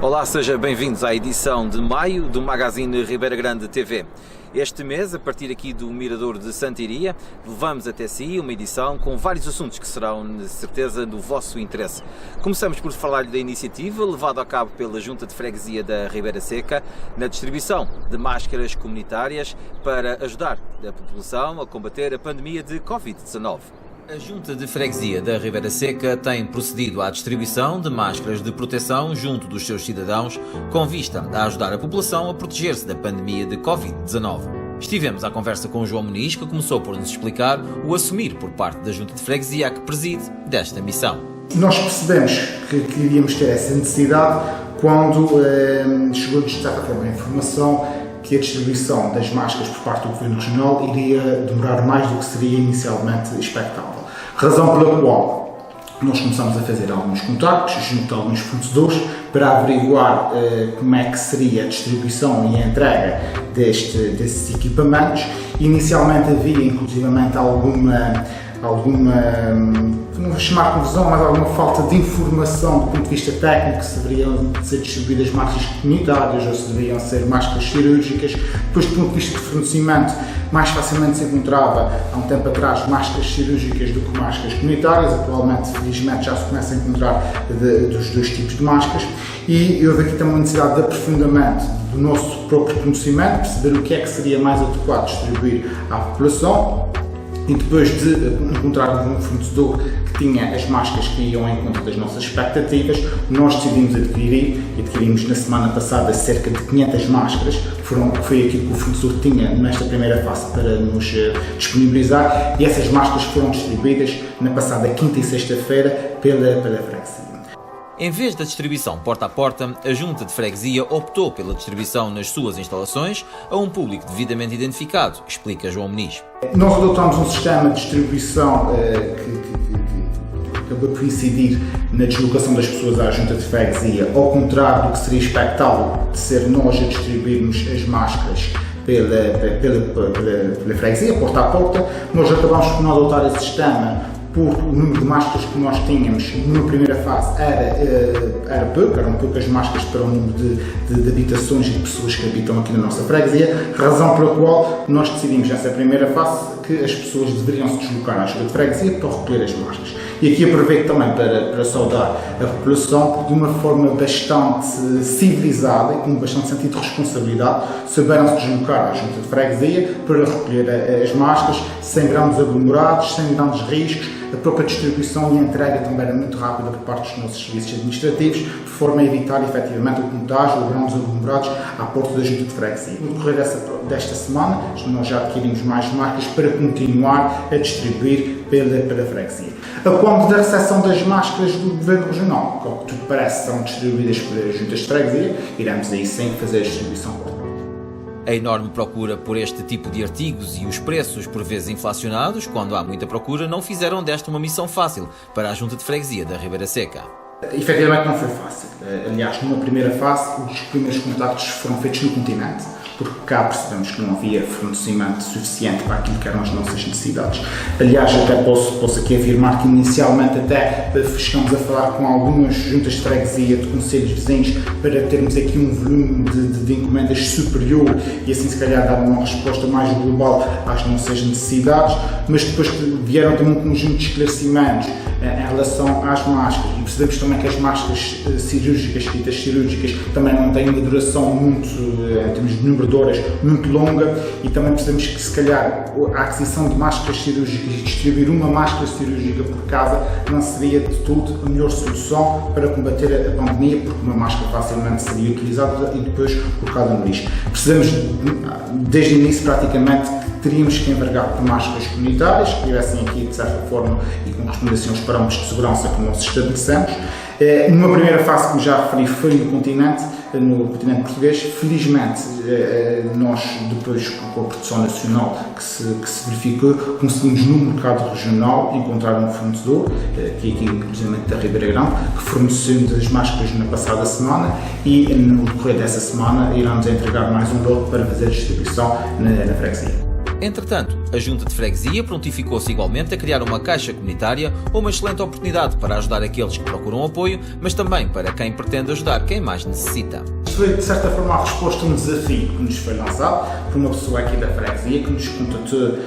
Olá, sejam bem-vindos à edição de maio do Magazine Ribeira Grande TV. Este mês, a partir aqui do Mirador de Santa Iria, levamos até si uma edição com vários assuntos que serão, de certeza, do vosso interesse. Começamos por falar da iniciativa levada a cabo pela Junta de Freguesia da Ribeira Seca na distribuição de máscaras comunitárias para ajudar a população a combater a pandemia de Covid-19. A Junta de Freguesia da Ribeira Seca tem procedido à distribuição de máscaras de proteção junto dos seus cidadãos, com vista a ajudar a população a proteger-se da pandemia de Covid-19. Estivemos à conversa com o João Muniz, que começou por nos explicar o assumir por parte da Junta de Freguesia a que preside desta missão. Nós percebemos que iríamos ter essa necessidade quando chegou-nos de certa forma a informação que a distribuição das máscaras por parte do Governo Regional iria demorar mais do que seria inicialmente expectável. Razão pela qual nós começamos a fazer alguns contactos junto a alguns fornecedores para averiguar como é que seria a distribuição e a entrega desses equipamentos. Inicialmente havia inclusivamente alguma, não vou chamar confusão, mas alguma falta de informação do ponto de vista técnico, se deveriam ser distribuídas máscaras comunitárias ou se deveriam ser máscaras cirúrgicas. Depois, do ponto de vista de fornecimento, mais facilmente se encontrava, há um tempo atrás, máscaras cirúrgicas do que máscaras comunitárias. Atualmente, felizmente, já se começa a encontrar dos dois tipos de máscaras. E houve aqui também uma necessidade de aprofundamento do nosso próprio conhecimento, perceber o que é que seria mais adequado distribuir à população. E depois de encontrar um fornecedor que tinha as máscaras que iam em conta das nossas expectativas, nós decidimos adquirimos na semana passada cerca de 500 máscaras, foi aquilo que o fornecedor tinha nesta primeira fase para nos disponibilizar, e essas máscaras foram distribuídas na passada quinta e sexta-feira pela freguesia. Em vez da distribuição porta a porta, a Junta de Freguesia optou pela distribuição nas suas instalações a um público devidamente identificado, explica João Muniz. Nós adotámos um sistema de distribuição que acabou por incidir na deslocação das pessoas à Junta de Freguesia, ao contrário do que seria expectável de ser nós a distribuirmos as máscaras pela freguesia, porta a porta. Nós acabámos por não adotar esse sistema porque o número de máscaras que nós tínhamos numa primeira fase era pouco, eram poucas máscaras para o número de habitações e de pessoas que habitam aqui na nossa freguesia, razão pela qual nós decidimos nessa primeira fase que as pessoas deveriam se deslocar à Junta de Freguesia para recolher as máscaras. E aqui aproveito também para saudar a população de uma forma bastante civilizada e com bastante sentido de responsabilidade, souberam se deslocar à Junta de Freguesia para recolher as máscaras, sem grandes aglomerados, sem grandes riscos. A própria distribuição e a entrega também era muito rápida por parte dos nossos serviços administrativos, de forma a evitar efetivamente o contágio ou grandes aglomerados à porta da Junta de Freguesia. No decorrer desta semana, nós já adquirimos mais máscaras para continuar a distribuir pela freguesia. A quando da recepção das máscaras do Governo Regional, que ao que tudo parece são distribuídas pelas Juntas de Freguesia, iremos aí sim fazer a distribuição. A enorme procura por este tipo de artigos e os preços por vezes inflacionados, quando há muita procura, não fizeram desta uma missão fácil para a Junta de Freguesia da Ribeira Seca. Efetivamente não foi fácil. Aliás, numa primeira fase, os primeiros contactos foram feitos no continente, porque cá percebemos que não havia fornecimento suficiente para aquilo que eram as nossas necessidades. Aliás, até posso aqui afirmar que inicialmente até chegamos a falar com algumas juntas de freguesia de concelhos vizinhos para termos aqui um volume de encomendas superior e assim se calhar dar uma resposta mais global às nossas necessidades, mas depois vieram também um conjunto de esclarecimentos em relação às máscaras e percebemos também que as máscaras cirúrgicas, ditas cirúrgicas, também não têm uma duração muito, em termos de número de horas, muito longa, e também percebemos que se calhar a aquisição de máscaras cirúrgicas e distribuir uma máscara cirúrgica por casa não seria de todo a melhor solução para combater a pandemia, porque uma máscara facilmente seria utilizada e depois colocada no lixo. Percebemos desde o início praticamente que teríamos que envergar por máscaras comunitárias, que estivessem aqui de certa forma e com correspondência aos parâmetros de segurança que nós estabelecemos. Numa primeira fase, como já referi, foi no continente português. Felizmente, nós depois com a produção nacional que se verificou, conseguimos no mercado regional encontrar um fornecedor, que é aqui inclusive da Ribeira Grande, que forneceu as máscaras na passada semana e no decorrer dessa semana iremos entregar mais um lote para fazer a distribuição na freguesia. Entretanto, a Junta de Freguesia prontificou-se igualmente a criar uma caixa comunitária, uma excelente oportunidade para ajudar aqueles que procuram apoio, mas também para quem pretende ajudar quem mais necessita. Foi, de certa forma, a resposta a um desafio que nos foi lançado por uma pessoa aqui da Freguesia que nos contatou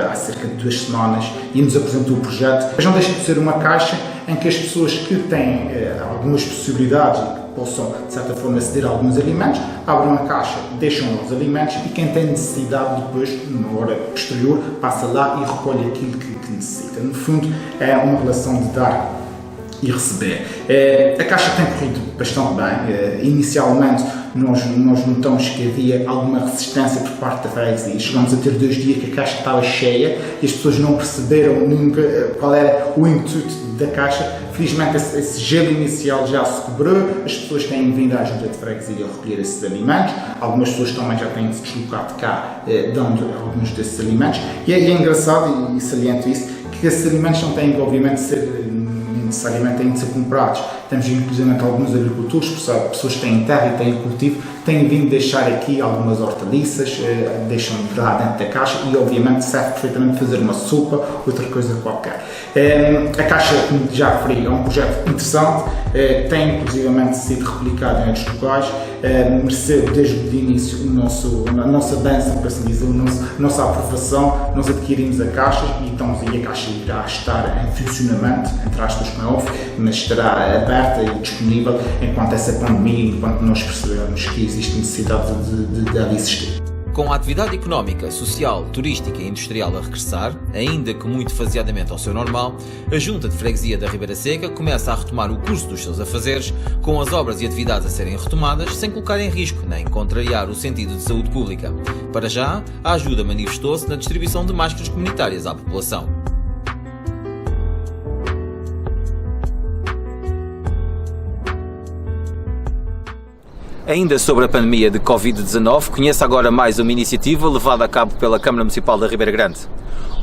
há cerca de 2 semanas e nos apresentou o projeto. Mas não deixa de ser uma caixa em que as pessoas que têm algumas possibilidades e que possam, de certa forma, aceder a alguns alimentos, abrem uma caixa, deixam os alimentos e quem tem necessidade depois, na hora posterior, passa lá e recolhe aquilo que necessita. No fundo, é uma relação de dar e receber. A caixa tem corrido bastante bem. Inicialmente, nós notamos que havia alguma resistência por parte da freguesia. Chegámos a ter 2 dias que a caixa estava cheia e as pessoas não perceberam nunca qual era o intuito da caixa. Felizmente, esse gelo inicial já se quebrou. As pessoas têm vindo à Junta de Freguesia a recolher esses alimentos. Algumas pessoas também já têm se deslocado de cá, dando alguns desses alimentos. E é engraçado, e saliento isso, que esses alimentos não têm, obviamente, de ser necessariamente têm de ser comprados. Temos inclusive alguns agricultores, pessoas que têm terra e têm cultivo, têm vindo deixar aqui algumas hortaliças, deixam lá dentro da caixa e obviamente serve perfeitamente fazer uma sopa, outra coisa qualquer. A caixa, como já referi, é um projeto interessante, tem inclusivamente sido replicado em outros locais, mereceu desde o início a nossa dança, por assim dizer, a nossa aprovação. Nós adquirimos a caixa e a caixa irá estar em funcionamento, entre aspas, como é óbvio, mas estará aberta e disponível enquanto essa pandemia, enquanto nós percebemos que existe necessidade de existir. Com a atividade económica, social, turística e industrial a regressar, ainda que muito faseadamente ao seu normal, a Junta de Freguesia da Ribeira Seca começa a retomar o curso dos seus afazeres, com as obras e atividades a serem retomadas, sem colocar em risco nem contrariar o sentido de saúde pública. Para já, a ajuda manifestou-se na distribuição de máscaras comunitárias à população. Ainda sobre a pandemia de Covid-19, conheça agora mais uma iniciativa levada a cabo pela Câmara Municipal da Ribeira Grande.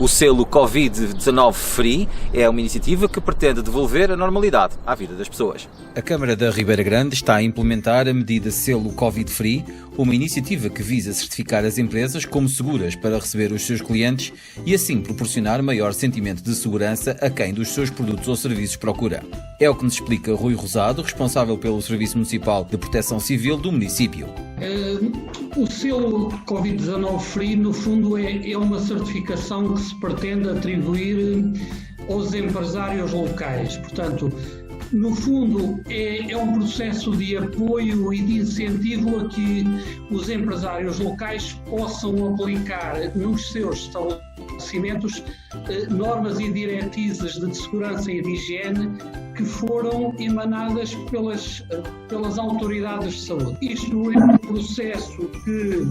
O selo Covid-19 Free é uma iniciativa que pretende devolver a normalidade à vida das pessoas. A Câmara da Ribeira Grande está a implementar a medida selo Covid Free, uma iniciativa que visa certificar as empresas como seguras para receber os seus clientes e assim proporcionar maior sentimento de segurança a quem dos seus produtos ou serviços procura. É o que nos explica Rui Rosado, responsável pelo Serviço Municipal de Proteção Civil do município. O selo Covid-19 Free, no fundo, é uma certificação que se pretende atribuir aos empresários locais. Portanto, no fundo, é um processo de apoio e de incentivo a que os empresários locais possam aplicar nos seus estabelecimentos normas e diretrizes de segurança e de higiene que foram emanadas pelas autoridades de saúde. Isto é um processo que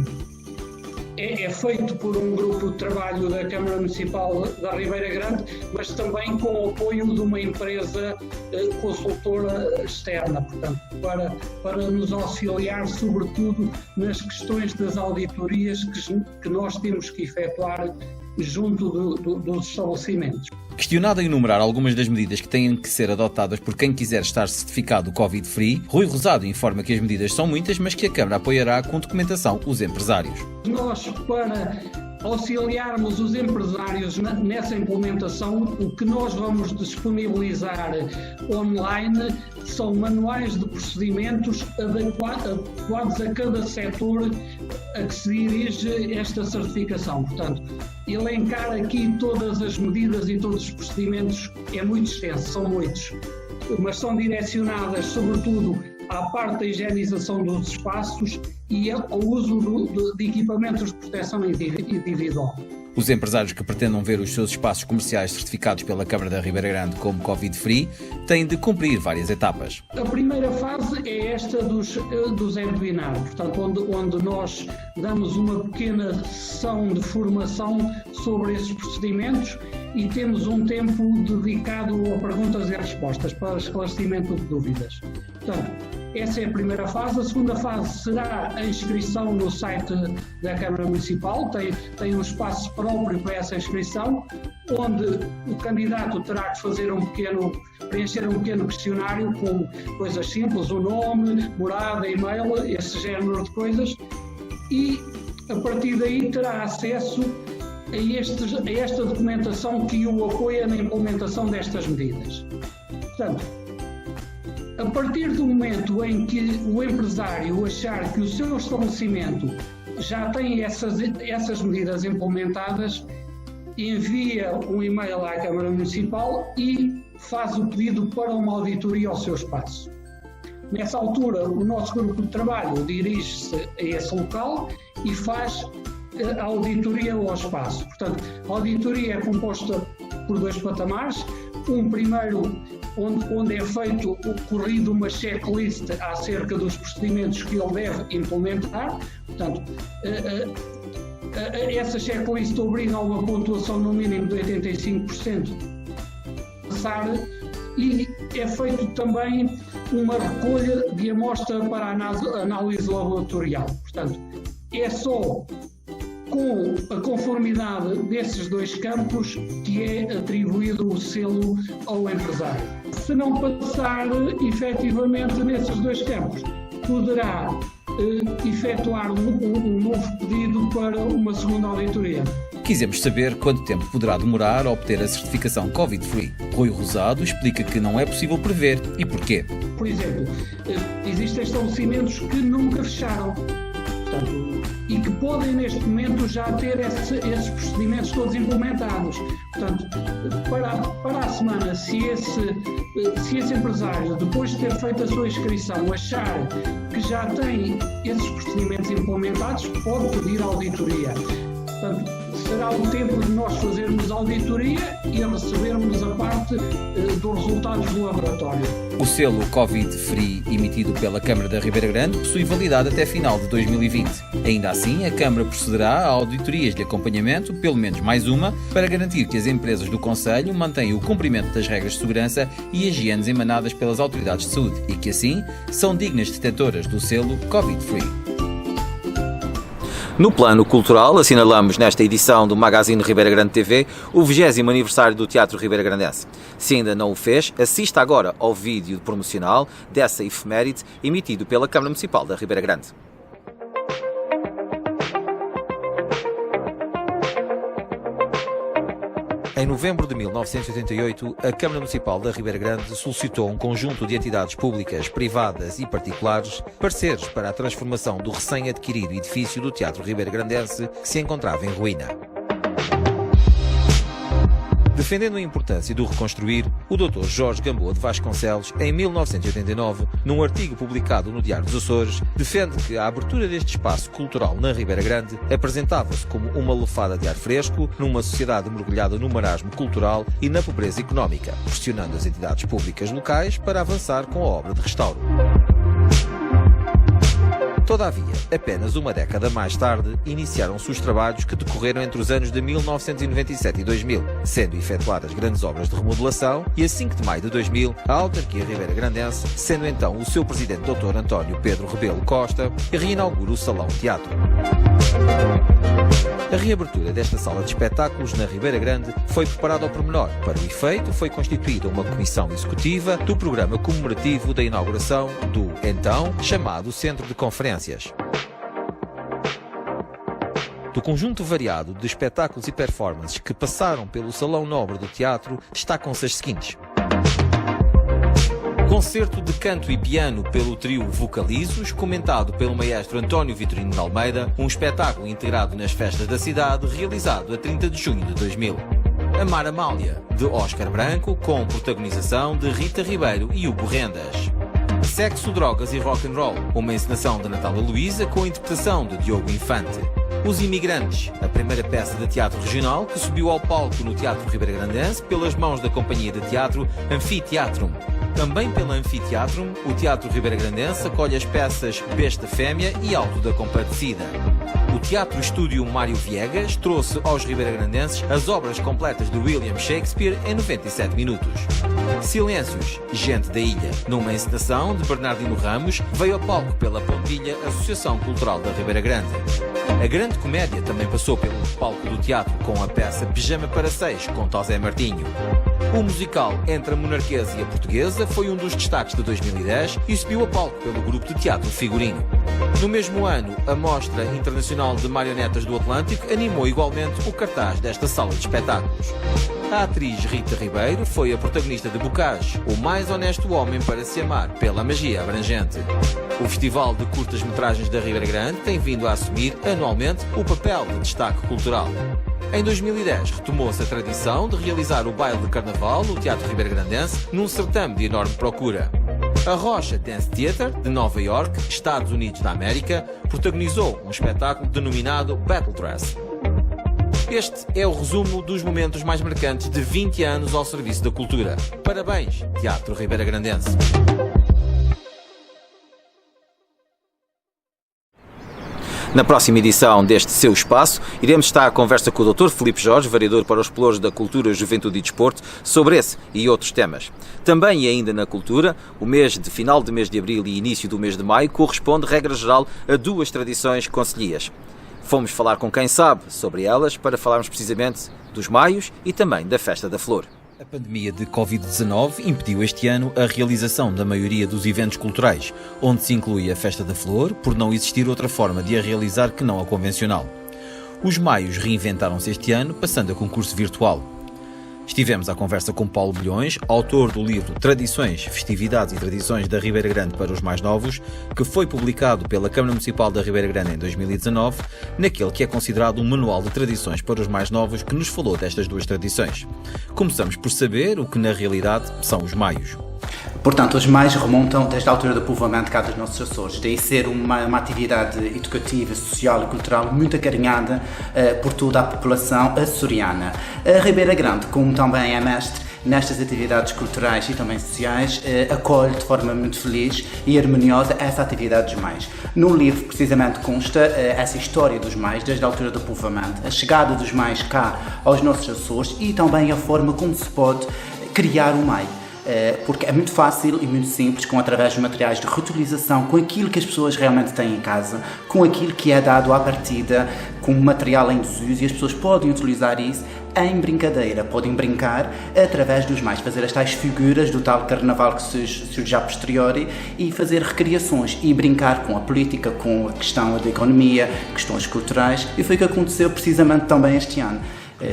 é feito por um grupo de trabalho da Câmara Municipal da Ribeira Grande, mas também com o apoio de uma empresa consultora externa, portanto, para nos auxiliar, sobretudo, nas questões das auditorias que nós temos que efetuar junto dos estabelecimentos. Questionado a enumerar algumas das medidas que têm que ser adotadas por quem quiser estar certificado Covid-Free, Rui Rosado informa que as medidas são muitas, mas que a Câmara apoiará com documentação os empresários. Nós, para auxiliarmos os empresários nessa implementação, o que nós vamos disponibilizar online são manuais de procedimentos adequados a cada setor a que se dirige esta certificação. Portanto, elencar aqui todas as medidas e todos os procedimentos é muito extenso, são muitos, mas são direcionadas sobretudo à parte da higienização dos espaços e ao uso de equipamentos de proteção individual. Os empresários que pretendam ver os seus espaços comerciais certificados pela Câmara da Ribeira Grande como Covid-Free têm de cumprir várias etapas. A primeira fase é esta dos webinar, portanto, onde nós damos uma pequena sessão de formação sobre esses procedimentos e temos um tempo dedicado a perguntas e respostas para esclarecimento de dúvidas. Portanto, essa é a primeira fase. A segunda fase será a inscrição no site da Câmara Municipal. Tem um espaço próprio para essa inscrição, onde o candidato terá que preencher um pequeno questionário com coisas simples, o nome, morada, e-mail, esse género de coisas, e a partir daí terá acesso a esta documentação que o apoia na implementação destas medidas. Portanto, a partir do momento em que o empresário achar que o seu estabelecimento já tem essas medidas implementadas, envia um e-mail à Câmara Municipal e faz o pedido para uma auditoria ao seu espaço. Nessa altura, o nosso grupo de trabalho dirige-se a esse local e faz a auditoria ao espaço. Portanto, a auditoria é composta por 2 patamares. Um primeiro, onde é feito corrido uma checklist acerca dos procedimentos que ele deve implementar. Portanto, essa checklist obriga a uma pontuação no mínimo de 85%. E é feito também uma recolha de amostra para a análise laboratorial. Portanto, é só com a conformidade desses 2 campos que é atribuído o selo ao empresário. Se não passar efetivamente nesses 2 campos, poderá efetuar um novo pedido para uma segunda auditoria. Quisemos saber quanto tempo poderá demorar a obter a certificação Covid-Free. Rui Rosado explica que não é possível prever e porquê. Por exemplo, existem estabelecimentos que nunca fecharam, portanto, e que podem neste momento já ter esses procedimentos todos implementados. Portanto, para a semana, se esse empresário, depois de ter feito a sua inscrição, achar que já tem esses procedimentos implementados, pode pedir auditoria. Portanto, será o tempo de nós fazermos a auditoria e recebermos a parte dos resultados do laboratório. O selo Covid-Free emitido pela Câmara da Ribeira Grande possui validade até final de 2020. Ainda assim, a Câmara procederá a auditorias de acompanhamento, pelo menos mais uma, para garantir que as empresas do concelho mantêm o cumprimento das regras de segurança e higienes emanadas pelas autoridades de saúde e que, assim, são dignas detentoras do selo Covid-Free. No plano cultural, assinalamos nesta edição do Magazine Ribeira Grande TV o 20º aniversário do Teatro Ribeira Grandense. Se ainda não o fez, assista agora ao vídeo promocional dessa efeméride emitido pela Câmara Municipal da Ribeira Grande. Em novembro de 1988, a Câmara Municipal da Ribeira Grande solicitou um conjunto de entidades públicas, privadas e particulares pareceres para a transformação do recém-adquirido edifício do Teatro Ribeira Grandense, que se encontrava em ruína. Defendendo a importância do reconstruir, o Dr. Jorge Gamboa de Vasconcelos, em 1989, num artigo publicado no Diário dos Açores, defende que a abertura deste espaço cultural na Ribeira Grande apresentava-se como uma lufada de ar fresco numa sociedade mergulhada no marasmo cultural e na pobreza económica, pressionando as entidades públicas locais para avançar com a obra de restauro. Todavia, apenas uma década mais tarde, iniciaram-se os trabalhos que decorreram entre os anos de 1997 e 2000, sendo efetuadas grandes obras de remodelação e, a 5 de maio de 2000, a autarquia Ribeira Grandense, sendo então o seu presidente Dr. António Pedro Rebelo Costa, reinaugura o Salão Teatro. A reabertura desta sala de espetáculos na Ribeira Grande foi preparada ao pormenor. Para o efeito, foi constituída uma comissão executiva do programa comemorativo da inauguração do, então, chamado Centro de Conferências. Do conjunto variado de espetáculos e performances que passaram pelo Salão Nobre do Teatro, destacam-se as seguintes. Concerto de canto e piano pelo trio Vocalizos, comentado pelo maestro António Vitorino de Almeida, um espetáculo integrado nas festas da cidade, realizado a 30 de junho de 2000. Amar Amália, de Óscar Branco, com protagonização de Rita Ribeiro e Hugo Rendas. Sexo, Drogas e Rock and Roll, uma encenação de Natália Luísa com a interpretação de Diogo Infante. Os Imigrantes, a primeira peça de teatro regional que subiu ao palco no Teatro Ribeira Grandense pelas mãos da companhia de teatro Anfiteatrum. Também pela Anfiteatrum, o Teatro Ribeira Grandense acolhe as peças Besta Fêmea e Alto da Compadecida. O Teatro Estúdio Mário Viegas trouxe aos Ribeira-Grandenses as obras completas de William Shakespeare em 97 minutos. Silêncios, Gente da Ilha, numa encenação de Bernardino Ramos, veio a palco pela Pontilha Associação Cultural da Ribeira Grande. A Grande Comédia também passou pelo palco do teatro com a peça Pijama para Seis, com Tosé Martinho. O musical Entre a Monarquesa e a Portuguesa foi um dos destaques de 2010 e subiu a palco pelo grupo de teatro Figurino. No mesmo ano, a Mostra Internacional de Marionetas do Atlântico animou igualmente o cartaz desta sala de espetáculos. A atriz Rita Ribeiro foi a protagonista de Bocage, o mais honesto homem para se amar, pela magia abrangente. O Festival de Curtas-Metragens da Ribeira Grande tem vindo a assumir anualmente o papel de destaque cultural. Em 2010, retomou-se a tradição de realizar o baile de carnaval no Teatro Ribeiragrandense num certame de enorme procura. A Rocha Dance Theatre, de Nova York, Estados Unidos da América, protagonizou um espetáculo denominado Battle Dress. Este é o resumo dos momentos mais marcantes de 20 anos ao serviço da cultura. Parabéns, Teatro Ribeiragrandense. Na próxima edição deste seu espaço, iremos estar à conversa com o Dr. Filipe Jorge, vereador para os Pelouros da Cultura, Juventude e Desporto, sobre esse e outros temas. Também e ainda na cultura, o mês de final do mês de abril e início do mês de maio corresponde, regra geral, a duas tradições concelhias. Fomos falar com quem sabe sobre elas para falarmos precisamente dos maios e também da Festa da Flor. A pandemia de Covid-19 impediu este ano a realização da maioria dos eventos culturais, onde se inclui a Festa da Flor, por não existir outra forma de a realizar que não a convencional. Os maios reinventaram-se este ano, passando a concurso virtual. Estivemos à conversa com Paulo Bilhões, autor do livro Tradições, Festividades e Tradições da Ribeira Grande para os Mais Novos, que foi publicado pela Câmara Municipal da Ribeira Grande em 2019, naquele que é considerado um manual de tradições para os mais novos, que nos falou destas duas tradições. Começamos por saber o que na realidade são os maios. Portanto, os maios remontam desde a altura do povoamento cá dos nossos Açores, daí ser uma atividade educativa, social e cultural muito acarinhada por toda a população açoriana. A Ribeira Grande, como também é mestre nestas atividades culturais e também sociais, acolhe de forma muito feliz e harmoniosa essa atividade dos maios. No livro, precisamente, consta essa história dos maios, desde a altura do povoamento, a chegada dos maios cá aos nossos Açores e também a forma como se pode criar um maio. Porque é muito fácil e muito simples, através de materiais de reutilização, com aquilo que as pessoas realmente têm em casa, com aquilo que é dado à partida, com material em desuso, e as pessoas podem utilizar isso em brincadeira, podem brincar através dos maios, fazer as tais figuras do tal carnaval que surge a posteriori e fazer recriações e brincar com a política, com a questão da economia, questões culturais, e foi o que aconteceu precisamente também este ano.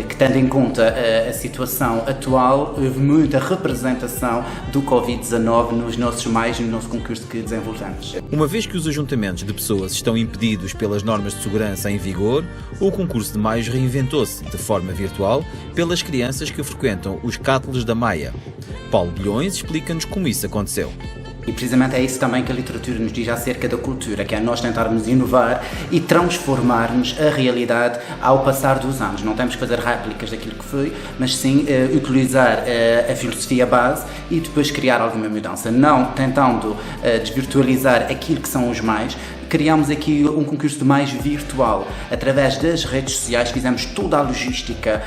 Que, tendo em conta a situação atual, houve muita representação do Covid-19 nos nossos maios e no nosso concurso que desenvolvemos. Uma vez que os ajuntamentos de pessoas estão impedidos pelas normas de segurança em vigor, o concurso de maios reinventou-se de forma virtual pelas crianças que frequentam os cátelos da Maia. Paulo Bilhões explica-nos como isso aconteceu. E precisamente é isso também que a literatura nos diz acerca da cultura, que é nós tentarmos inovar e transformar-nos a realidade ao passar dos anos. Não temos que fazer réplicas daquilo que foi, mas sim utilizar a filosofia base e depois criar alguma mudança. Não tentando desvirtualizar aquilo que são os maios. Criámos aqui um concurso de maios virtual. Através das redes sociais fizemos toda a logística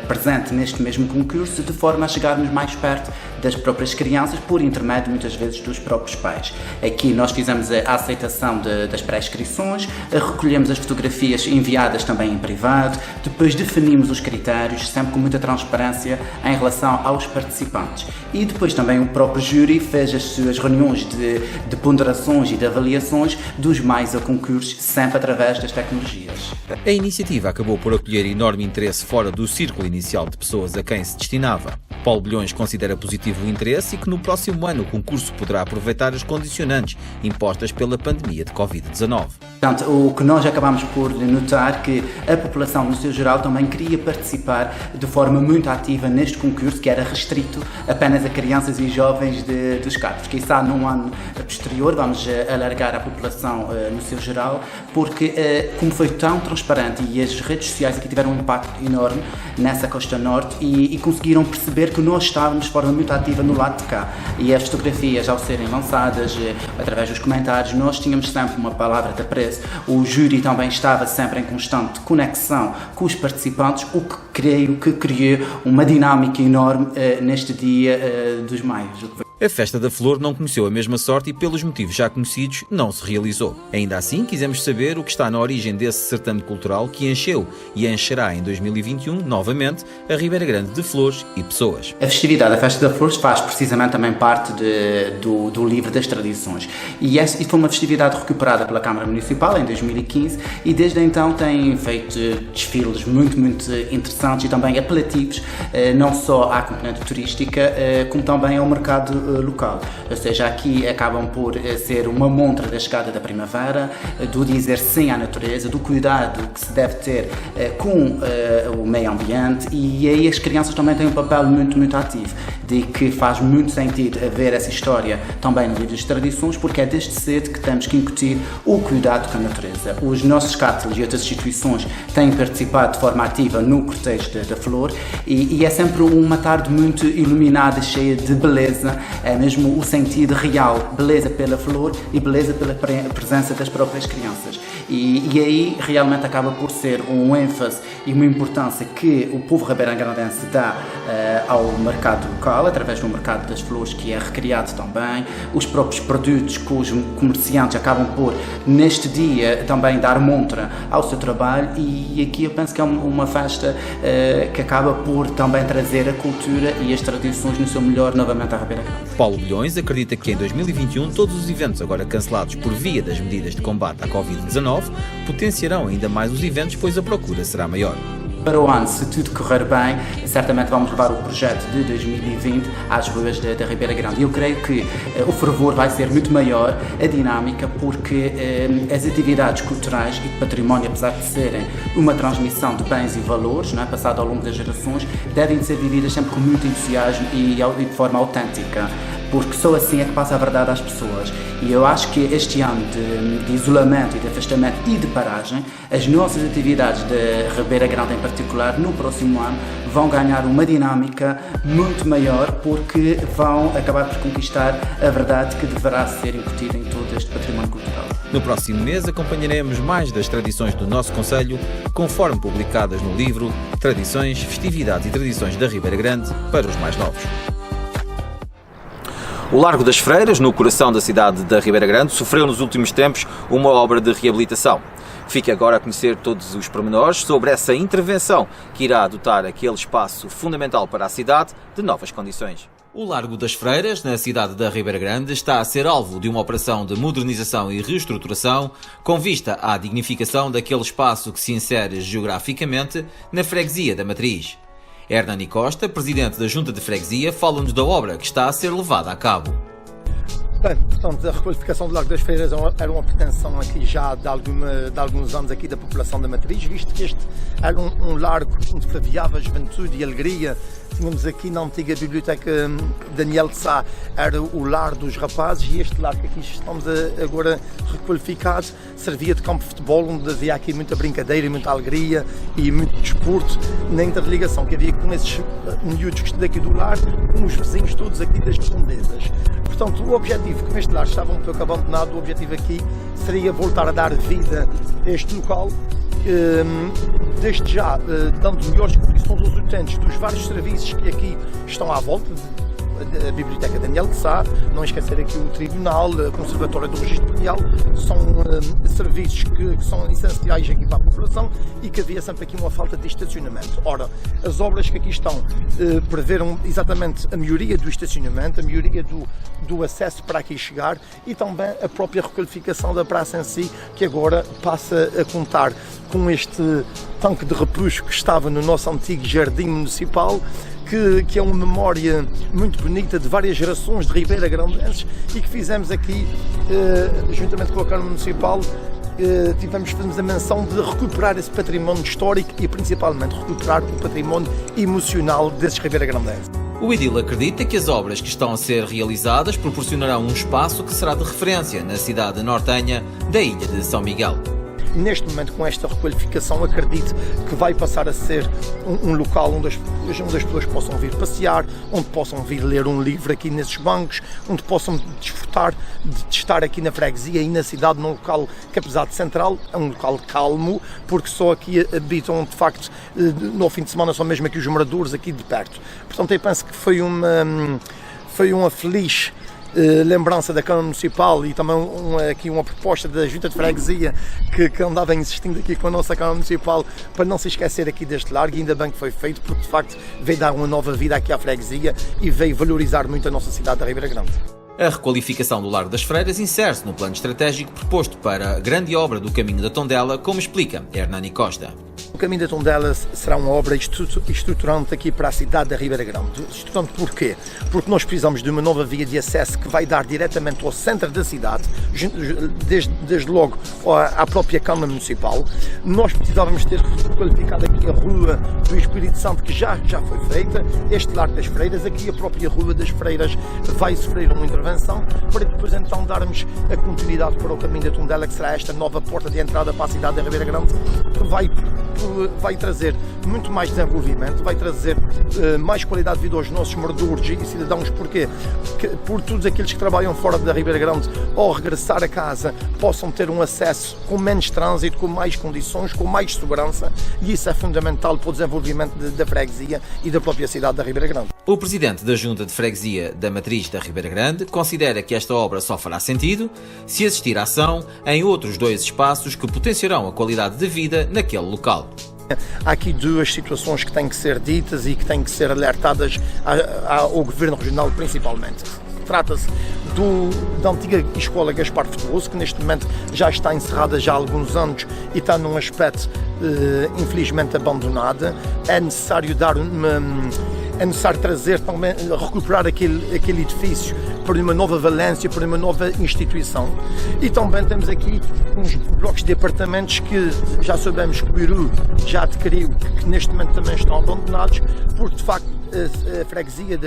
presente neste mesmo concurso, de forma a chegarmos mais perto das próprias crianças, por intermédio muitas vezes dos próprios pais. Aqui nós fizemos a aceitação das pré-inscrições, recolhemos as fotografias enviadas também em privado, depois definimos os critérios, sempre com muita transparência em relação aos participantes. E depois também o próprio júri fez as suas reuniões de ponderações e de avaliações dos mais a concursos, sempre através das tecnologias. A iniciativa acabou por acolher enorme interesse fora do círculo inicial de pessoas a quem se destinava. Paulo Bilhões considera positivo o interesse e que no próximo ano o concurso poderá aproveitar as condicionantes impostas pela pandemia de Covid-19. Portanto, o que nós acabamos por notar que a população no seu geral também queria participar de forma muito ativa neste concurso, que era restrito apenas a crianças e jovens dos cátelos. Quizá num ano posterior vamos alargar a população no seu geral, porque como foi tão transparente e as redes sociais aqui tiveram um impacto enorme nessa costa norte e conseguiram perceber que nós estávamos de forma muito ativa no lado de cá, e as fotografias ao serem lançadas através dos comentários, nós tínhamos sempre uma palavra de apreço. O júri também estava sempre em constante conexão com os participantes, o que creio que criou uma dinâmica enorme neste dia dos maios. A Festa da Flor não conheceu a mesma sorte e, pelos motivos já conhecidos, não se realizou. Ainda assim, quisemos saber o que está na origem desse certame cultural que encheu e encherá em 2021, novamente, a Ribeira Grande de flores e pessoas. A festividade da Festa da Flores faz precisamente também parte do livro das tradições. E foi uma festividade recuperada pela Câmara Municipal em 2015 e desde então tem feito desfiles muito interessantes e também apelativos, não só à componente turística, como também ao mercado local. Ou seja, aqui acabam por ser uma montra da chegada da primavera, do dizer sim à natureza, do cuidado que se deve ter com o meio ambiente, e aí as crianças também têm um papel muito ativo, de que faz muito sentido haver essa história também no livro das tradições, porque é desde cedo que temos que incutir o cuidado com a natureza. Os nossos cátulos e outras instituições têm participado de forma ativa no cortejo da flor e é sempre uma tarde muito iluminada, cheia de beleza, é mesmo o sentido real, beleza pela flor e beleza pela presença das próprias crianças. E aí realmente acaba por ser um ênfase e uma importância que o povo ribeiragrandense dá ao mercado local, através do mercado das flores, que é recriado também, os próprios produtos que os comerciantes acabam por, neste dia, também dar montra ao seu trabalho, e aqui eu penso que é uma festa que acaba por também trazer a cultura e as tradições no seu melhor novamente à Ribeira Grande. Paulo Bilhões acredita que em 2021 todos os eventos agora cancelados por via das medidas de combate à Covid-19 potenciarão ainda mais os eventos, pois a procura será maior. Para o ano, se tudo correr bem, certamente vamos levar o projeto de 2020 às ruas da Ribeira Grande. Eu creio que o fervor vai ser muito maior, a dinâmica, porque as atividades culturais e de património, apesar de serem uma transmissão de bens e valores, não é, passado ao longo das gerações, devem ser vividas sempre com muito entusiasmo e de forma autêntica, porque só assim é que passa a verdade às pessoas. E eu acho que este ano de isolamento e de afastamento e de paragem, as nossas atividades da Ribeira Grande em particular, no próximo ano, vão ganhar uma dinâmica muito maior, porque vão acabar por conquistar a verdade que deverá ser incutida em todo este património cultural. No próximo mês acompanharemos mais das tradições do nosso concelho, conforme publicadas no livro Tradições, Festividades e Tradições da Ribeira Grande para os mais novos. O Largo das Freiras, no coração da cidade da Ribeira Grande, sofreu nos últimos tempos uma obra de reabilitação. Fique agora a conhecer todos os pormenores sobre essa intervenção que irá dotar aquele espaço fundamental para a cidade de novas condições. O Largo das Freiras, na cidade da Ribeira Grande, está a ser alvo de uma operação de modernização e reestruturação com vista à dignificação daquele espaço que se insere geograficamente na freguesia da Matriz. Hernani Costa, presidente da Junta de Freguesia, fala-nos da obra que está a ser levada a cabo. Bem, portanto, a requalificação do Largo das Freiras era uma pretensão aqui já de alguns anos aqui da população da Matriz, visto que este era um largo onde fervilhava a juventude e alegria. Tínhamos aqui na antiga biblioteca Daniel de Sá, era o lar dos rapazes, e este lar que aqui estamos agora requalificado servia de campo de futebol, onde havia aqui muita brincadeira, muita alegria e muito desporto na interligação que havia com esses miúdos que estão daqui do lar, com os vizinhos todos aqui das redondezas. Portanto, o objetivo, como este lar estava um pouco abandonado, o objetivo aqui seria voltar a dar vida a este local, desde já dando melhores condições aos utentes dos vários serviços que aqui estão à volta, a Biblioteca Daniel de Sá, não esquecer aqui o Tribunal, o Conservatório do Registro Predial, são serviços que são essenciais aqui para a população e que havia sempre aqui uma falta de estacionamento. Ora, as obras que aqui estão preveram exatamente a melhoria do estacionamento, a melhoria do acesso para aqui chegar e também a própria requalificação da praça em si, que agora passa a contar com este tanque de repuxo que estava no nosso antigo jardim municipal, que é uma memória muito bonita de várias gerações de Ribeira Grandenses e que fizemos aqui, juntamente com a Câmara Municipal, fizemos a menção de recuperar esse património histórico e principalmente recuperar o património emocional desses Ribeira Grandenses. O edil acredita que as obras que estão a ser realizadas proporcionarão um espaço que será de referência na cidade nortenha da ilha de São Miguel. Neste momento, com esta requalificação, acredito que vai passar a ser um local onde as pessoas possam vir passear, onde possam vir ler um livro aqui nesses bancos, onde possam desfrutar de estar aqui na freguesia e na cidade, num local que, apesar de central, é um local calmo, porque só aqui habitam, de facto, no fim de semana, só mesmo aqui os moradores aqui de perto. Portanto, eu penso que foi foi uma feliz lembrança da Câmara Municipal e também aqui uma proposta da Junta de Freguesia que andava insistindo aqui com a nossa Câmara Municipal para não se esquecer aqui deste largo, e ainda bem que foi feito, porque de facto veio dar uma nova vida aqui à freguesia e veio valorizar muito a nossa cidade da Ribeira Grande. A requalificação do Largo das Freiras insere-se no plano estratégico proposto para a grande obra do Caminho da Tondela, como explica Hernani Costa. O Caminho da Tondela será uma obra estruturante aqui para a cidade da Ribeira Grande. Estruturante porquê? Porque nós precisamos de uma nova via de acesso que vai dar diretamente ao centro da cidade, desde logo à própria Câmara Municipal. Nós precisávamos ter qualificado aqui a Rua do Espírito Santo, que já foi feita, este Largo das Freiras, aqui a própria Rua das Freiras vai sofrer uma intervenção, para depois então darmos a continuidade para o Caminho da Tondela, que será esta nova porta de entrada para a cidade da Ribeira Grande, que vai trazer muito mais desenvolvimento, vai trazer mais qualidade de vida aos nossos moradores e cidadãos. Porquê? Por todos aqueles que trabalham fora da Ribeira Grande, ao regressar a casa, possam ter um acesso com menos trânsito, com mais condições, com mais segurança, e isso é fundamental para o desenvolvimento da freguesia e da própria cidade da Ribeira Grande. O presidente da Junta de Freguesia da Matriz da Ribeira Grande considera que esta obra só fará sentido se existir ação em outros 2 espaços que potenciarão a qualidade de vida naquele local. Há aqui 2 situações que têm que ser ditas e que têm que ser alertadas ao Governo Regional principalmente. Trata-se da antiga Escola Gaspar Frutuoso, que neste momento já está encerrada já há alguns anos e está num aspecto infelizmente abandonada. É necessário trazer também, recuperar aquele edifício para uma nova valência, para uma nova instituição. E também temos aqui uns blocos de apartamentos que já sabemos que o Iru já adquiriu, que neste momento também estão abandonados, porque de facto a freguesia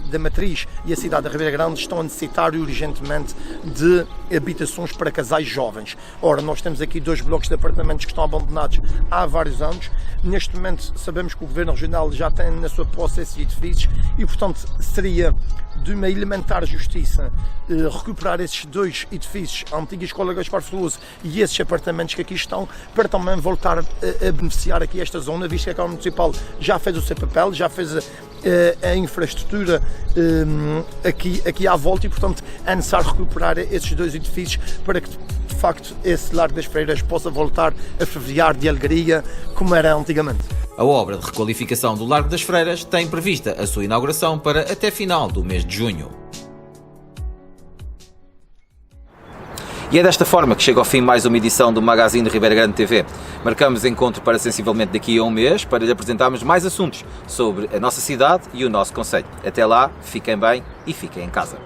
da Matriz e a cidade da Ribeira Grande estão a necessitar urgentemente de habitações para casais jovens. Ora, nós temos aqui 2 blocos de apartamentos que estão abandonados há vários anos. Neste momento sabemos que o Governo Regional já tem na sua posse esses edifícios e, portanto, seria de uma elementar justiça recuperar esses 2 edifícios, a antiga Escola Gaspar Frutuoso e esses apartamentos que aqui estão, para também voltar a beneficiar aqui esta zona, visto que a Câmara Municipal já fez o seu papel, já fez a infraestrutura aqui à volta, e portanto é necessário recuperar esses 2 edifícios para que de facto esse Largo das Freiras possa voltar a fervilhar de alegria como era antigamente. A obra de requalificação do Largo das Freiras tem prevista a sua inauguração para até final do mês de junho. E é desta forma que chega ao fim mais uma edição do Magazine Ribeira Grande TV. Marcamos encontro para sensivelmente daqui a um mês para lhe apresentarmos mais assuntos sobre a nossa cidade e o nosso concelho. Até lá, fiquem bem e fiquem em casa.